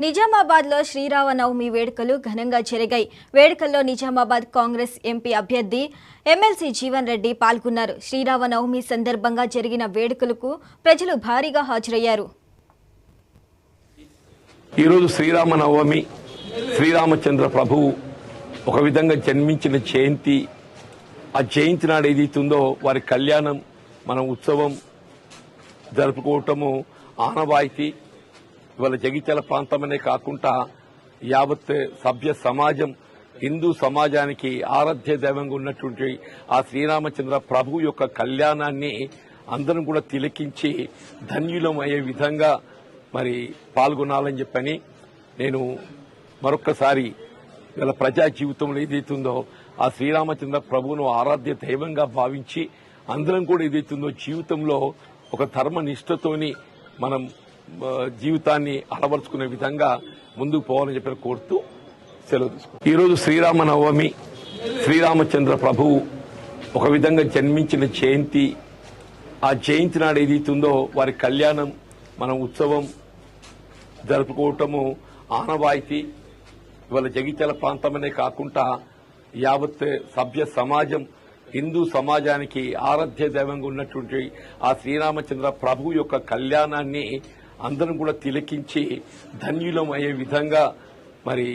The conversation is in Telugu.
నిజామాబాద్ లో శ్రీరామనవమి వేడుకలు ఘనంగా జరిగాయి. వేడుకల్లో నిజామాబాద్ కాంగ్రెస్ ఎంపీ అభ్యర్థి ఎమ్మెల్సీ జీవన్ రెడ్డి పాల్గొన్నారు. శ్రీరామనవమి సందర్భంగా జరిగిన వేడుకలకు ప్రజలు భారీగా హాజరయ్యారు. ఈ రోజు శ్రీరామనవమి, శ్రీరామచంద్ర ప్రభువు ఒక విధంగా జన్మించిన జయంతి. ఆ జయంతి నాడు ఏదైతుందో వారి కళ్యాణం, మన ఉత్సవం జరుపుకోవటము ఆనవాయితీ. ఇవాళ జగిత్యాల ప్రాంతమనే కాకుండా యావత్ సభ్య సమాజం, హిందూ సమాజానికి ఆరాధ్య దైవంగా ఉన్నటువంటి ఆ శ్రీరామచంద్ర ప్రభు యొక్క కళ్యాణాన్ని అందరం కూడా తిలకించి ధన్యులమయ్యే విధంగా మరి పాల్గొనాలని చెప్పని నేను మరొక్కసారి ఇలా ప్రజా జీవితంలో ఏదైతుందో ఆ శ్రీరామచంద్ర ప్రభువును ఆరాధ్య దైవంగా భావించి అందరం కూడా ఏదైతుందో జీవితంలో ఒక ధర్మ నిష్ఠతోని మనం జీవితాన్ని అలవరుచుకునే విధంగా ముందుకు పోవాలని చెప్పి కోరుతూ సెలవు తీసుకుంటాం. ఈరోజు శ్రీరామనవమి, శ్రీరామచంద్ర ప్రభువు ఒక విధంగా జన్మించిన జయంతి. ఆ జయంతి నాడు ఏదైతుందో వారి కళ్యాణం, మన ఉత్సవం జరుపుకోవటము ఆనవాయితీ. ఇవాళ జగిత్యాల ప్రాంతమనే కాకుండా యావత్ సభ్య సమాజం, హిందూ సమాజానికి ఆరాధ్య దైవంగా ఉన్నటువంటి ఆ శ్రీరామచంద్ర ప్రభు యొక్క కళ్యాణాన్ని అందరం కూడా తిలకించి ధన్యులమయ్యే విధంగా మరి